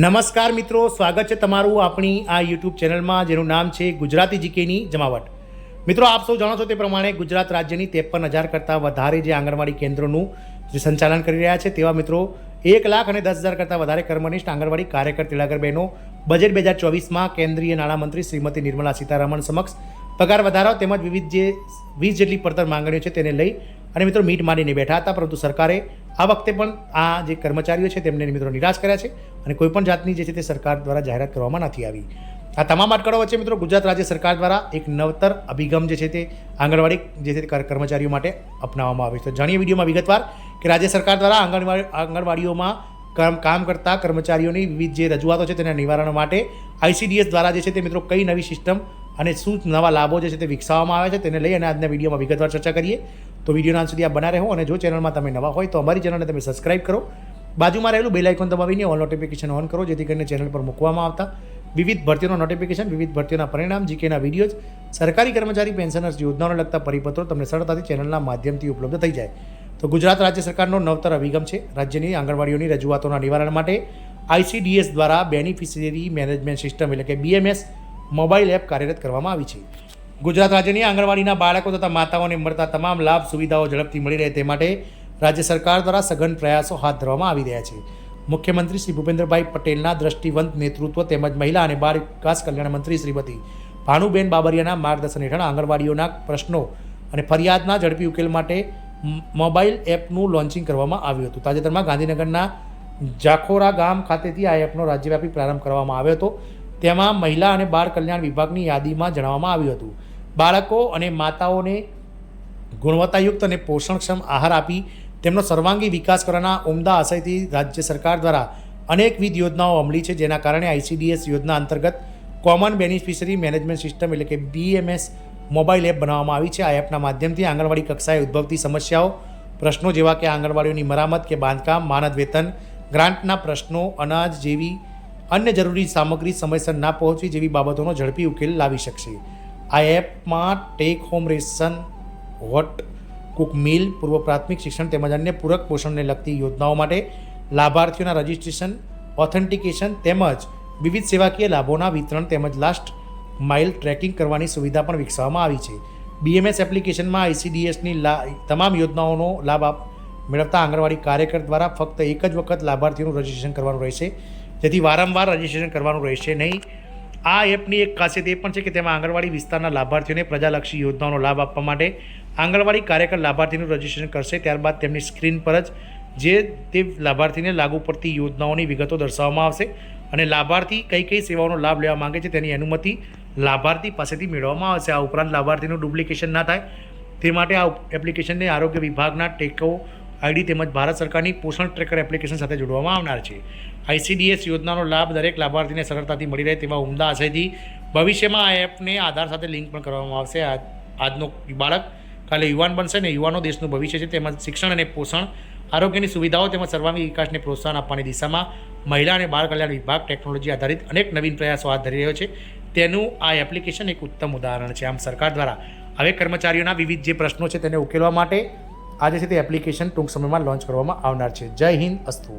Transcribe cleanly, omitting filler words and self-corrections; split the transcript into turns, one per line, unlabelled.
નમસ્કાર મિત્રો, સ્વાગત છે તમારું આપણી આ યુટ્યુબ ચેનલમાં જેનું નામ છે ગુજરાતી જીકેની જમાવટ. મિત્રો, આપ સૌ જાણો છો તે પ્રમાણે ગુજરાત રાજ્યની 53,000 કરતાં વધારે જે આંગણવાડી કેન્દ્રોનું જે સંચાલન કરી રહ્યા છે તેવા મિત્રો 1,10,000 કરતાં વધારે કર્મનિષ્ઠ આંગણવાડી કાર્યકર તેડાગર બહેનો બજેટ 2024માં કેન્દ્રીય નાણામંત્રી શ્રીમતી નિર્મલા સીતારમણ સમક્ષ પગાર વધારો તેમજ વિવિધ જે 20 જેટલી પડતર માંગણીઓ છે તેને લઈ અને મિત્રો મીટ માંડીને બેઠા હતા, પરંતુ સરકારે આ વખતે પણ આ જે કર્મચારીઓ છે તેમને મિત્રો નિરાશ કર્યા છે અને કોઈપણ જાતની જે છે તે સરકાર દ્વારા જાહેરાત કરવામાં નથી આવી. આ તમામ અટકળો વચ્ચે મિત્રો ગુજરાત રાજ્ય સરકાર દ્વારા એક નવતર અભિગમ જે છે તે આંગણવાડી જે છે તે કર્મચારીઓ માટે અપનાવવામાં આવે છે. તો જાણીએ વિડીયોમાં વિગતવાર કે રાજ્ય સરકાર દ્વારા આંગણવાડીઓમાં કામ કરતા કર્મચારીઓની વિવિધ જે રજૂઆતો છે તેના નિવારણ માટે ICDS દ્વારા જે છે તે મિત્રો કઈ નવી સિસ્ટમ અને શું નવા લાભો જે છે તે વિકસાવવામાં આવે છે તેને લઈ અને આજના વિડીયોમાં વિગતવાર ચર્ચા કરીએ. તો વિડીયોના અંત સુધી આપ બના રહો અને જો ચેનલમાં તમે નવા હોય તો અમારી ચેનલને તમે સબસ્ક્રાઇબ કરો, બાજુમાં રહેલું બેલ આઇકોન દબાવીને ઓલ નોટિફિકેશન ઓન કરો, જેથી કરીને ચેનલ પર મૂકવામાં આવતા વિવિધ ભરતીઓના નોટિફિકેશન, વિવિધ ભરતીઓના પરિણામ, જીકેના વિડીયોઝ, સરકારી કર્મચારી પેન્શનર્સ યોજનાઓને લગતા પરિપત્રો તમને સરળતાથી ચેનલના માધ્યમથી ઉપલબ્ધ થઈ જાય. તો ગુજરાત રાજ્ય સરકારનો નવતર અભિગમ છે. રાજ્યની આંગણવાડીઓની રજૂઆતોના નિવારણ માટે ICDS દ્વારા બેનિફિશિયરી મેનેજમેન્ટ સિસ્ટમ એટલે કે BMS મોબાઈલ એપ કાર્યરત કરવામાં આવી છે. ગુજરાત રાજ્યની આંગણવાડીના બાળકો તથા માતાઓને મળતા તમામ લાભ સુવિધાઓ ઝડપથી મળી રહે તે માટે રાજ્ય સરકાર દ્વારા સઘન પ્રયાસો હાથ ધરવામાં આવી રહ્યા છે. મુખ્યમંત્રી શ્રી ભૂપેન્દ્રભાઈ પટેલના દ્રષ્ટિવંત નેતૃત્વ તેમજ મહિલા અને બાળ વિકાસ કલ્યાણ મંત્રી શ્રીમતી ભાનુબેન બાબરિયાના માર્ગદર્શન હેઠળ આંગણવાડીઓના પ્રશ્નો અને ફરિયાદના ઝડપી ઉકેલ માટે મોબાઈલ એપનું લોન્ચિંગ કરવામાં આવ્યું હતું. તાજેતરમાં ગાંધીનગરના જાખોરા ગામ ખાતેથી આ એપનો રાજ્યવ્યાપી પ્રારંભ કરવામાં આવ્યો હતો. તેમાં મહિલા અને બાળ કલ્યાણ વિભાગની યાદીમાં જણાવવામાં આવ્યું હતું, બાળકો અને માતાઓને ગુણવત્તાયુક્ત અને પોષણક્ષમ આહાર આપી તેમનો સર્વાંગી વિકાસ કરવાના ઉમદા આશયથી રાજ્ય સરકાર દ્વારા અનેકવિધ યોજનાઓ અમલી છે, જેના કારણે ICDS યોજના અંતર્ગત કોમન બેનિફિશરી મેનેજમેન્ટ સિસ્ટમ એટલે કે BMS મોબાઈલ એપ બનાવવામાં આવી છે. આ એપના માધ્યમથી આંગણવાડી કક્ષાએ ઉદ્ભવતી સમસ્યાઓ, પ્રશ્નો જેવા કે આંગણવાડીઓની મરામત કે બાંધકામ, માનદ વેતન, ગ્રાન્ટના પ્રશ્નો, અનાજ જેવી અન્ય જરૂરી સામગ્રી સમયસર ના પહોંચવી જેવી બાબતોનો ઝડપી ઉકેલ લાવી શકશે. આ એપમાં take home ration, hot cook meal, પૂર્વ પ્રાથમિક શિક્ષણ તેમજ અન્ય પૂરક પોષણને લગતી યોજનાઓ માટે લાભાર્થીઓના રજિસ્ટ્રેશન, ઓથેન્ટિકેશન તેમજ વિવિધ સેવાકીય લાભોના વિતરણ તેમજ લાસ્ટ માઇલ ટ્રેકિંગ કરવાની સુવિધા પણ વિકસાવવામાં આવી છે. BMS એપ્લિકેશનમાં ICDSની તમામ યોજનાઓનો લાભ મેળવતા આંગણવાડી કાર્યકર દ્વારા ફક્ત એક જ વખત લાભાર્થીઓનું રજિસ્ટ્રેશન કરવાનું રહેશે, જેથી વારંવાર રજિસ્ટ્રેશન કરવાનું રહેશે નહીં. આ એપની એક ખાસિયત એ પણ છે કે તેમાં આંગણવાડી વિસ્તારના લાભાર્થીઓને પ્રજાલક્ષી યોજનાઓનો લાભ આપવા માટે આંગણવાડી કાર્યકર લાભાર્થીનું રજિસ્ટ્રેશન કરશે. ત્યારબાદ તેમની સ્ક્રીન પર જ તે લાભાર્થીને લાગુ પડતી યોજનાઓની વિગતો દર્શાવવામાં આવશે અને લાભાર્થી કઈ સેવાઓનો લાભ લેવા માંગે છે તેની અનુમતિ લાભાર્થી પાસેથી મેળવવામાં આવશે. આ ઉપરાંત લાભાર્થીનું ડુપ્લિકેશન ના થાય તે માટે આ એપ્લિકેશનને આરોગ્ય વિભાગના ટેકો ID તેમજ ભારત સરકારની પોષણ ટ્રેકર એપ્લિકેશન સાથે જોડવામાં આવનાર છે. ICDS યોજનાનો લાભ દરેક લાભાર્થીને સરળતાથી મળી રહે તેવા ઉમદા આશયથી ભવિષ્યમાં આ એપને આધાર સાથે લિંક પણ કરવામાં આવશે. આજનો બાળક કાલે યુવાન બનશે ને યુવાનો દેશનું ભવિષ્ય છે. તેમજ શિક્ષણ અને પોષણ, આરોગ્યની સુવિધાઓ તેમજ સર્વાંગી વિકાસને પ્રોત્સાહન આપવાની દિશામાં મહિલા અને બાળ કલ્યાણ વિભાગ ટેકનોલોજી આધારિત અનેક નવીન પ્રયાસો હાથ ધરી રહ્યો છે. તેનું આ એપ્લિકેશન એક ઉત્તમ ઉદાહરણ છે. આમ સરકાર દ્વારા હવે કર્મચારીઓના વિવિધ જે પ્રશ્નો છે તેને ઉકેલવા માટે આજે છે તે એપ્લિકેશન ટૂંક સમયમાં લોન્ચ કરવામાં આવનાર છે. જય હિન્દ, અસ્તુ.